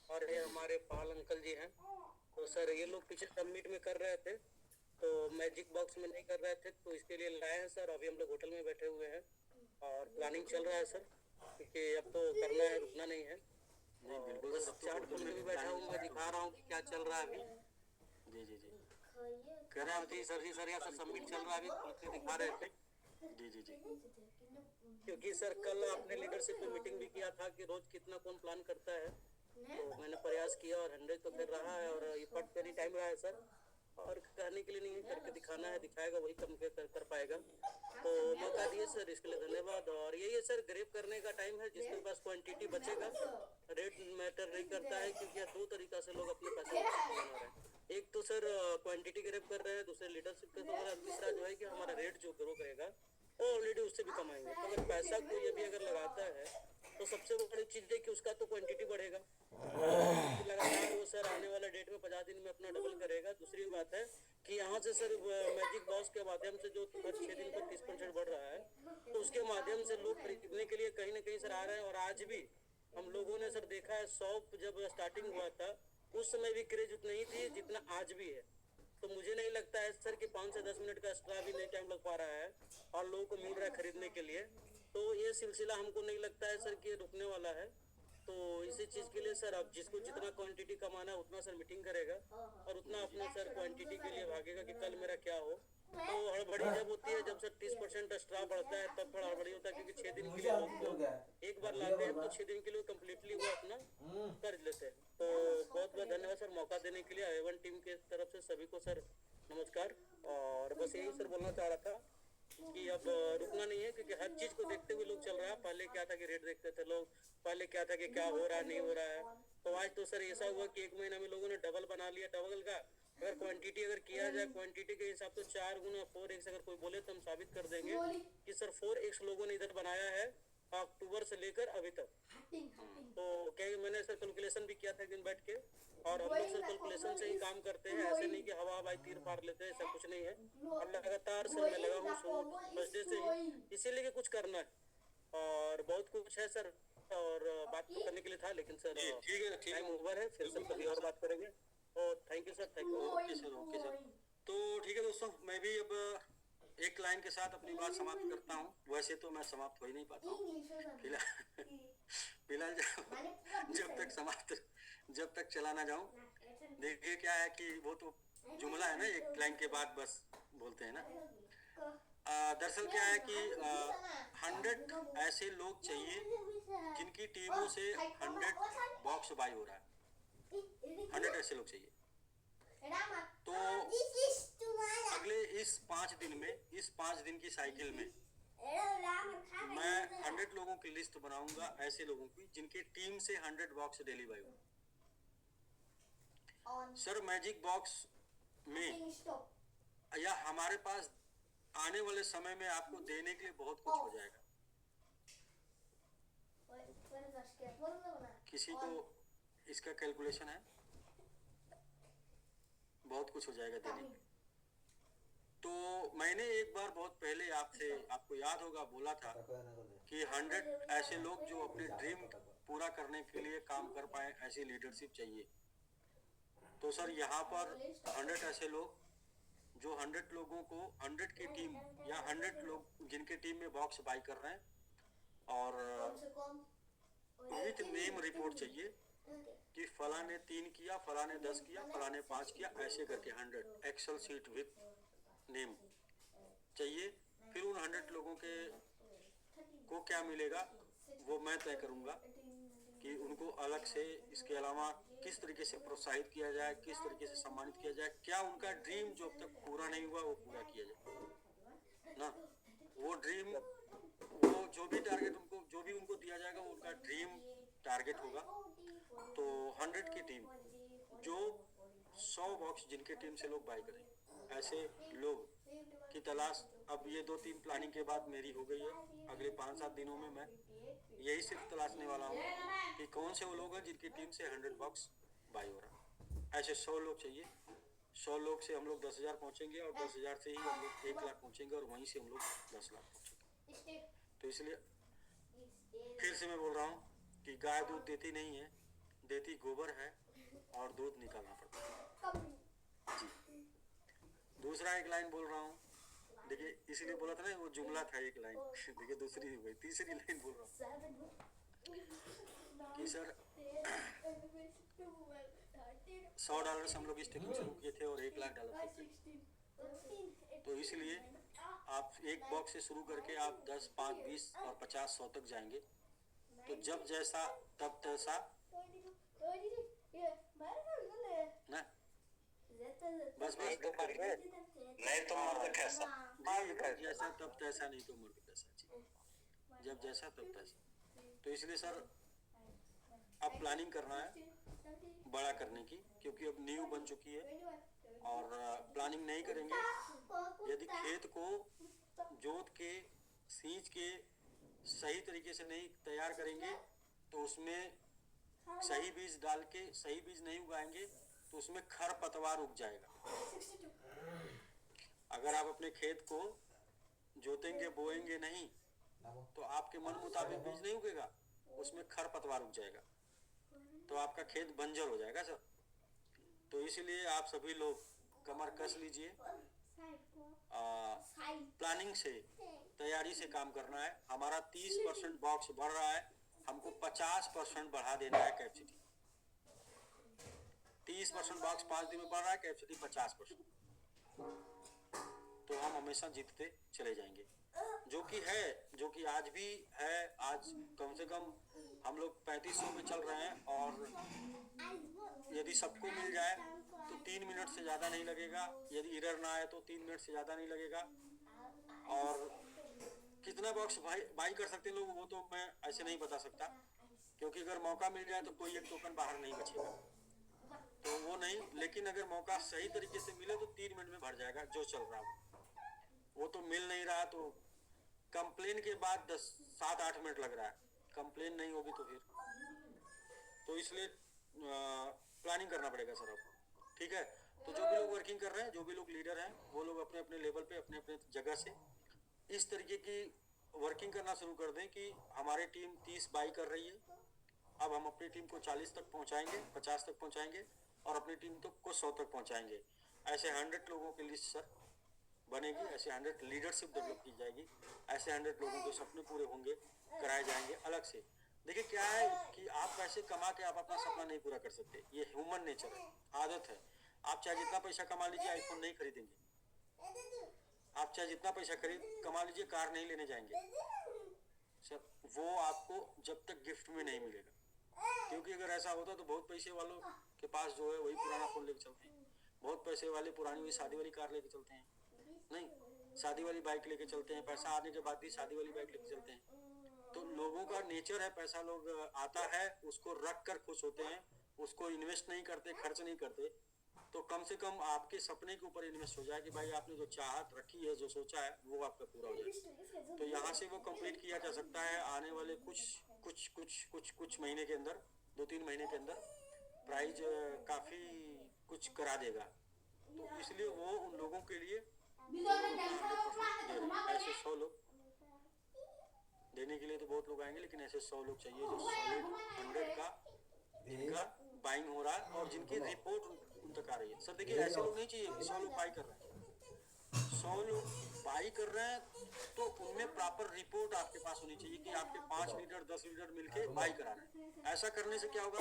और ये हमारे पाल अंकल जी हैं। तो सर ये लोग पिछले सबमिट में कर रहे थे, तो मैजिक बॉक्स में नहीं कर रहे थे, तो इसके लिए लाए हैं सर। अभी हम लोग होटल में बैठे हुए हैं और प्लानिंग चल रहा है सर, क्योंकि अब तो करना है, रुकना नहीं है। नहीं बिल्कुल सर, चार्ट पर भी बैठा हूँ, मैं दिखा रहा हूँ कि क्या चल रहा है अभी। जी जी जी कह रहे हैं सर जी, सर यहाँ सर सबमिट चल रहा है, अभी दिखा रहे थे। जी जी जी क्योंकि सर कल आपने लीडरशिप में मीटिंग भी किया था कि रोज कितना कौन प्लान करता है, तो मैंने प्रयास किया और 100 तो कर रहा है, और ये पट पे नहीं टाइम रहा है सर, और कहने के लिए नहीं है, करके दिखाना है, दिखाएगा वही कर पाएगा। तो मौका दिए सर, इसके लिए धन्यवाद। और यही है सर, ग्रेप करने का टाइम है, जिसके पास क्वांटिटी बचेगा, रेट मैटर नहीं करता है, क्योंकि 2 तरीका से लोग अपने पैसे बना रहे हैं। एक तो सर क्वांटिटी ग्रेप कर रहे हैं, दूसरे लीडरशिप के द्वारा, तीसरा जो है कि हमारा रेट जो ग्रो करेगा वो ऑलरेडी उससे भी कमाएंगे। तो अगर पैसा कोई अभी अगर लगाता है तो सबसे बड़ी चीज है कि उसका तो क्वांटिटी बढ़ेगा, लगातार वो सर आने वाला डेट में 50 दिन में अपना डबल करेगा। दूसरी बात है कि यहाँ से सर मैजिक बॉक्स के माध्यम से जो हर 6 दिन पर 30% बढ़ रहा है, तो उसके माध्यम से लोग खरीदने के लिए कहीं ना कहीं सर आ रहे हैं। और आज भी हम लोगों ने सर देखा है, शॉप जब स्टार्टिंग हुआ था उस समय भी क्रेज उतना ही थी जितना आज भी है। तो मुझे नहीं लगता है सर कि 5 से 10 मिनट का एक्स्ट्रा भी नहीं टाइम लग पा रहा है और लोगों को मिल रहा है खरीदने के लिए। तो ये सिलसिला हमको नहीं लगता है सर कि रुकने वाला है। तो इसी चीज़ के लिए सर अब जिसको जितना क्वांटिटी कमाना है उतना सर मीटिंग करेगा और उतना अपना सर क्वांटिटी के लिए भागेगा कि कल मेरा क्या हो। तो हड़बड़ी जब होती है, जब सर 30% एक्स्ट्रा बढ़ता है तब थोड़ा हड़बड़ी होता है, क्योंकि 6 दिन के लिए लोग एक बार लाते हैं तो 6 दिन के लिए कम्प्लीटली वो अपना कर लेते हैं। तो बहुत बहुत धन्यवाद सर मौका देने के लिए। A1 टीम के तरफ से सभी को सर नमस्कार। और बस यही सर बोलना चाह रहा था कि अब रुकना नहीं है, क्योंकि हर चीज को देखते हुए लोग चल रहा है। पहले क्या था कि रेट देखते थे लोग, पहले क्या था कि क्या हो रहा है नहीं हो रहा है, तो आज तो सर ऐसा हुआ कि 1 महीना में लोगों ने डबल बना लिया, डबल का अगर क्वांटिटी अगर किया जाए क्वांटिटी के हिसाब तो 4 गुना 4x अगर कोई बोले तो हम साबित कर देंगे कि सर 4x लोगों ने इधर बनाया है अक्टूबर से लेकर अभी तक। तो क्या मैंने सर कैलकुलेशन भी किया था एक दिन बैठ के, और हम लोग सर कैलकुलेशन से ही काम करते हैं, ऐसे नहीं कि हवा हवाई तीर फाड़ लेते हैं, ऐसा कुछ नहीं है। और लगातार सर मैं लगा हूँ फर्स्ट डे से ही, इसीलिए कि कुछ करना है और बहुत कुछ है सर, और बात तो करने के लिए था लेकिन सर ठीक है टाइम ओवर है, फिर सर कभी और बात करेंगे। और thank you sir, thank you. Okay sir, okay sir. तो ठीक है दोस्तों, मैं भी अब एक लाइन के साथ अपनी बात समाप्त करता हूँ। वैसे तो मैं समाप्त हो ही नहीं पाता हूँ फिलहाल जब तक चला ना जाऊं। देखिए क्या है कि वो तो जुमला है ना, एक लाइन के बाद बस बोलते हैं ना। दरअसल क्या है कि 100 ऐसे लोग चाहिए जिनकी टीमों से 100 बॉक्स बाई हो रहा है। 100 ऐसे लोग चाहिए। तो अगले इस 5 दिन में, इस 5 दिन की साइकिल में मैं 100 लोगों की लिस्ट बनाऊंगा, ऐसे लोगों की जिनके टीम से 100 बॉक्स डेली बाई हो। सर मैजिक बॉक्स में या हमारे पास आने वाले समय में आपको देने के लिए बहुत कुछ हो जाएगा। किसी को इसका कैलकुलेशन है, बहुत कुछ हो जाएगा देने के। तो मैंने एक बार बहुत पहले आपसे, आपको याद होगा, बोला था कि 100 ऐसे लोग जो अपने ड्रीम पूरा करने के लिए काम कर पाए, ऐसी लीडरशिप चाहिए। तो सर यहाँ पर 100 ऐसे लोग जो 100 लोगों को 100 की टीम या 100 लोग जिनके टीम में बॉक्स बाई कर रहे हैं, और विथ नेम रिपोर्ट चाहिए कि फला ने 3 किया, फला ने 10 किया, फला ने 5 किया, ऐसे करके 100 एक्सेल शीट विथ नेम चाहिए। फिर उन 100 लोगों के को क्या मिलेगा वो मैं तय करूंगा कि उनको अलग से इसके अलावा किस तरीके से प्रोत्साहित किया जाए, किस तरीके से सम्मानित किया जाए, क्या उनका ड्रीम जो अब तक पूरा नहीं हुआ वो पूरा किया जाए ना। वो ड्रीम, वो जो भी टारगेट उनको, जो भी उनको दिया जाएगा वो उनका ड्रीम टारगेट होगा। तो 100 की टीम जो 100 बॉक्स जिनके टीम से लोग बाई करें, ऐसे लोग की तलाश अब ये 2-3 प्लानिंग के बाद मेरी हो गई है। अगले 5-7 दिनों में मैं यही सिर्फ तलाशने वाला हूँ कि कौन से वो लोग हैं जिनकी टीम से 100 बॉक्स बाई हो रहा है। ऐसे 100 लोग चाहिए। 100 लोग से हम लोग 10,000 पहुँचेंगे, और 10,000 से ही हम लोग 1 लाख पहुँचेंगे, और वहीं से हम लोग 10 लाख पहुँचेंगे। तो इसलिए फिर से मैं बोल रहा हूँ कि गाय दूध देती नहीं है, देती गोबर है, और दूध निकालना पड़ता है जी। दूसरा एक लाइन बोल रहा हूँ, देखिए इसलिए बोला था ना, वो जुमला था एक लाइन, देखिए दूसरी हो गई, तीसरी लाइन बोल रहा हूँ कि सर $100 से हम लोग स्टेकिंग शुरू किए थे और $1 लाख थे। तो इसलिए आप एक बॉक्स से शुरू करके आप 10, 5, 20 और 50, 100 तक जाएंगे। तो जब जैसा तब तैसा ना, बस नहीं तो मर्द कैसा, जैसा तब तैसा, नहीं तो मर्द कैसा जी, जब जैसा तब तैसा। तो इसलिए सर अब प्लानिंग करना है बड़ा करने की, क्योंकि अब नींव बन चुकी है, और प्लानिंग नहीं करेंगे, यदि खेत को जोत के सींच के सही तरीके से नहीं तैयार करेंगे, तो उसमें सही बीज डाल के सही बीज नहीं उगाएंगे तो उसमें खरपतवार उग जाएगा। अगर आप अपने खेत को जोतेंगे, बोएंगे नहीं, तो आपके मन मुताबिक बीज नहीं उगेगा, उसमें खरपतवार उग जाएगा, तो आपका खेत बंजर हो जाएगा सर। तो इसलिए आप सभी लोग कमर कस लीजिए, प्लानिंग से, तैयारी से काम करना है। हमारा 30% बॉक्स बढ़ रहा है, हमको 50% बढ़ा देना है कैपेसिटी। 30% बॉक्स 5 दिन में बढ़ रहा है, कैपेसिटी 50%। तो हम हमेशा जीतते चले जाएंगे, जो कि है, जो कि आज भी है। आज कम से कम हम लोग 3500 में चल रहे हैं, और यदि सबको मिल जाए तो 3 मिनट से ज़्यादा नहीं लगेगा, यदि एरर ना आए तो 3 मिनट से ज़्यादा नहीं लगेगा। और कितना बॉक्स बाई कर सकते हैं लोग वो तो मैं ऐसे नहीं बता सकता, क्योंकि अगर मौका मिल जाए तो कोई एक टोकन बाहर नहीं बचेगा, तो वो नहीं। लेकिन अगर मौका सही तरीके से मिले तो 3 मिनट में भर जाएगा जो चल रहा है। वो तो मिल नहीं रहा, तो कंप्लेन के बाद 7-8 मिनट लग रहा है, कंप्लेन नहीं होगी तो फिर, तो इसलिए प्लानिंग करना पड़ेगा सर अब, ठीक है। तो जो भी लोग वर्किंग कर रहे हैं, जो भी लोग लीडर हैं, वो लोग अपने अपने लेवल पे, अपने अपने जगह से इस तरीके की वर्किंग करना शुरू कर दें कि हमारी टीम 30 बाई कर रही है, अब हम अपनी टीम को 40 तक पहुंचाएंगे, 50 तक पहुंचाएंगे और अपनी टीम को 100 तक पहुंचाएंगे। ऐसे 100 लोगों की लिस्ट सर बनेगी, ऐसे 100 लीडरशिप डेवलप की जाएगी, ऐसे 100 लोगों के सपने पूरे होंगे, कराए जाएंगे अलग से। देखिए क्या है कि आप पैसे कमा के आप अपना सपना नहीं पूरा कर सकते, ये ह्यूमन नेचर है, आदत है। आप चाहे जितना पैसा कमा लीजिए, आईफोन नहीं खरीदेंगे। आप चाहे जितना पैसा कमा लीजिए, कार नहीं लेने जाएंगे सर, वो आपको जब तक गिफ्ट में नहीं मिलेगा। क्योंकि अगर ऐसा होता तो बहुत पैसे वालों के पास जो है वही पुराना फोन लेके चलते हैं, बहुत पैसे वाले पुरानी हुई शादी वाली कार लेके चलते हैं, नहीं शादी वाली बाइक लेके चलते हैं, पैसा आने के बाद भी शादी वाली बाइक लेके चलते हैं। तो लोगों का नेचर है, पैसा लोग आता है उसको रख कर खुश होते हैं, उसको इन्वेस्ट नहीं करते, खर्च नहीं करते। तो कम से कम आपके सपने के ऊपर इन्वेस्ट हो जाए कि भाई आपने जो चाहत रखी है, जो सोचा है, वो आपका पूरा हो जाए। तो यहाँ से वो कंप्लीट किया जा सकता है आने वाले कुछ महीने के अंदर, 2-3 महीने के अंदर प्राइज काफी कुछ करा देगा। तो इसलिए वो उन लोगों के लिए ऐसे 100 लोग देने के लिए तो बहुत लोग आएंगे, लेकिन ऐसे 100 लोग चाहिए जो सॉलिड 100 का जिनका बाइंग हो रहा है और जिनकी रिपोर्ट उन तक आ रही है। सर देखिए ऐसे लोग नहीं चाहिए 100 लोग बाई कर रहे हैं, 100 लोग बाई कर रहे हैं तो उनमें प्रॉपर रिपोर्ट आपके पास होनी चाहिए कि आपके 5 लीडर 10 लीडर मिलके बाई करा रहे हैं। ऐसा करने से क्या होगा,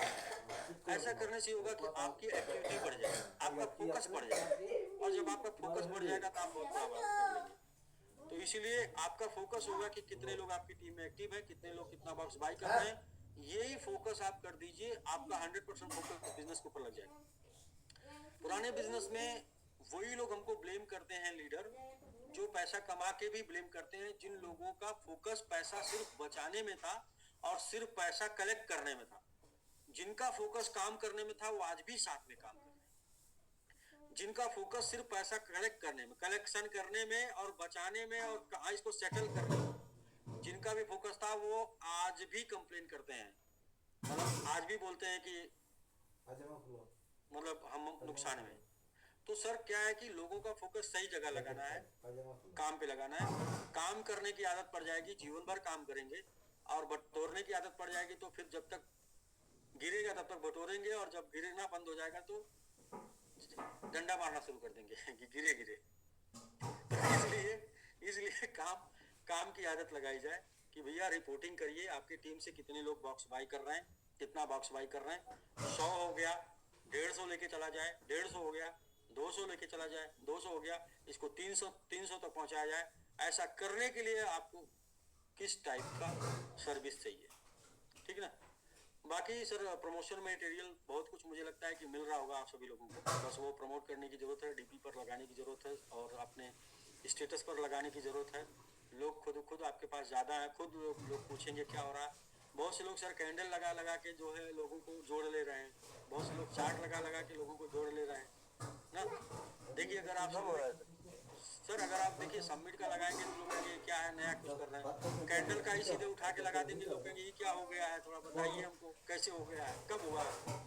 ऐसा करने से होगा कि आपकी एक्टिविटी बढ़ जाएगी, आपका फोकस बढ़ जाएगा, और जब आपका फोकस बढ़ जाएगा तो आप बहुत बड़ा बात कर लेंगे। तो इसीलिए आपका फोकस होगा कि कितने लोग आपकी टीम में एक्टिव है, कितने लोग कितना बॉक्स बाई कर रहे हैं, यही फोकस आप कर दीजिए, आपका 100% फोकस बिजनेस के ऊपर लग जाएगा। पुराने बिजनेस में वही लोग हमको ब्लेम करते हैं लीडर, जो पैसा कमा के भी ब्लेम करते हैं, जिन लोगों का फोकस पैसा सिर्फ बचाने में था और सिर्फ पैसा कलेक्ट करने में था। जिनका फोकस काम करने में था वो आज भी साथ में काम कर रहे हैं। जिनका फोकस सिर्फ पैसा कलेक्ट करने में, कलेक्शन करने में और बचाने में और कहाँ इसको सेटल करने में, जिनका भी फोकस था वो आज भी कंप्लेन करते हैं, मतलब आज भी बोलते हैं कि मतलब हम नुकसान में। तो सर क्या है कि लोगों का फोकस सही जगह लगाना है, काम पे लगाना है। काम करने की आदत पड़ जाएगी, जीवन भर काम करेंगे, और बटोरने की आदत पड़ जाएगी तो फिर जब तक गिरेगा तब तक बटोरेंगे, और जब गिरना बंद हो जाएगा तो डंडा मारना शुरू कर देंगे कि गिरे गिरे। इसलिए काम की आदत लगाई जाए कि भैया रिपोर्टिंग करिए, आपकी टीम से कितने लोग बॉक्स बाई कर रहे हैं, कितना बॉक्स बाई कर रहे हैं। 100 हो गया, 150 लेके चला जाए, 150 हो गया, 200 लेके चला जाए, 200 हो गया, इसको 300 तक पहुंचाया जाए। ऐसा करने के लिए आपको किस टाइप का सर्विस चाहिए, ठीक ना। बाकी सर प्रमोशन मटेरियल बहुत कुछ मुझे लगता है कि मिल रहा होगा आप सभी लोगों को, बस वो प्रमोट करने की जरूरत है, डीपी पर लगाने की जरूरत है और अपने स्टेटस पर लगाने की जरूरत है। लोग खुद आपके पास ज़्यादा है, खुद लोग पूछेंगे क्या हो रहा है। बहुत से लोग सर कैंडल लगा के जो है लोगों को जोड़ ले रहे हैं, बहुत से लोग चार्ट लगा के लोगों को जोड़ ले रहे हैं ना। देखिए अगर आप सर अगर आप देखिए सबमिट का लगाएंगे तो लोग कहेंगे क्या है नया कुछ कर रहे हैं, कैंडल का ही सीधे उठा के लगा देंगे, लोग कहेंगे ये क्या हो गया है, थोड़ा बताइए हमको कैसे हो गया है, कब हुआ,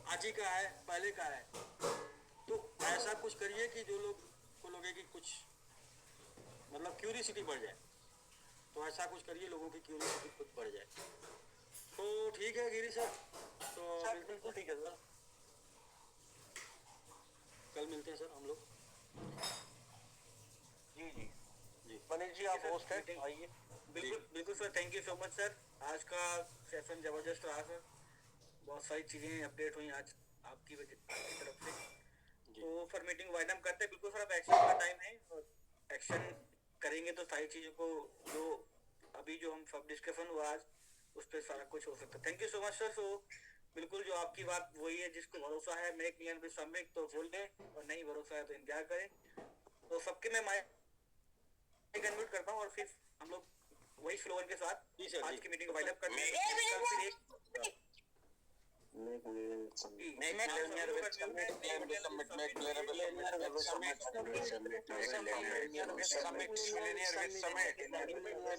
आज ही का है, पहले का है। तो ऐसा कुछ करिए कि जो लोग को लगे कि कुछ मतलब क्यूरियोसिटी बढ़ जाए, तो ऐसा कुछ करिए लोगों की क्यूरियोसिटी खुद बढ़ जाए। तो ठीक है गिरी सर, तो बिल्कुल ठीक है सर, कल मिलते हैं सर हम लोग। जी मनीष जी आप होस्ट हैं, आइए। बिल्कुल sir, thank you so much sir. आज का सेशन जबरदस्त रहा सर, बहुत सारी चीजें अपडेट हुई आज आपकी तरफ से। तो फिर मीटिंग वाइंड अप करते हैं। बिल्कुल सर अब एक्शन का टाइम है, और एक्शन करेंगे तो सारी चीजों को जो अभी जो हम सब डिस्कशन हुआ आज उस पर सारा कुछ हो सकता है। Thank you so much sir. So बिल्कुल जो आपकी बात वही है, जिसको भरोसा है मेक नियन विद सबमिट तो बोल दे, और नहीं भरोसा है तो इंतजार करें। तो सबके मैं माइक अनम्यूट करता हूँ और फिर हम लोग वही स्लोगन के साथ आज की मीटिंग को वाइंड अप करते हैं। Summit.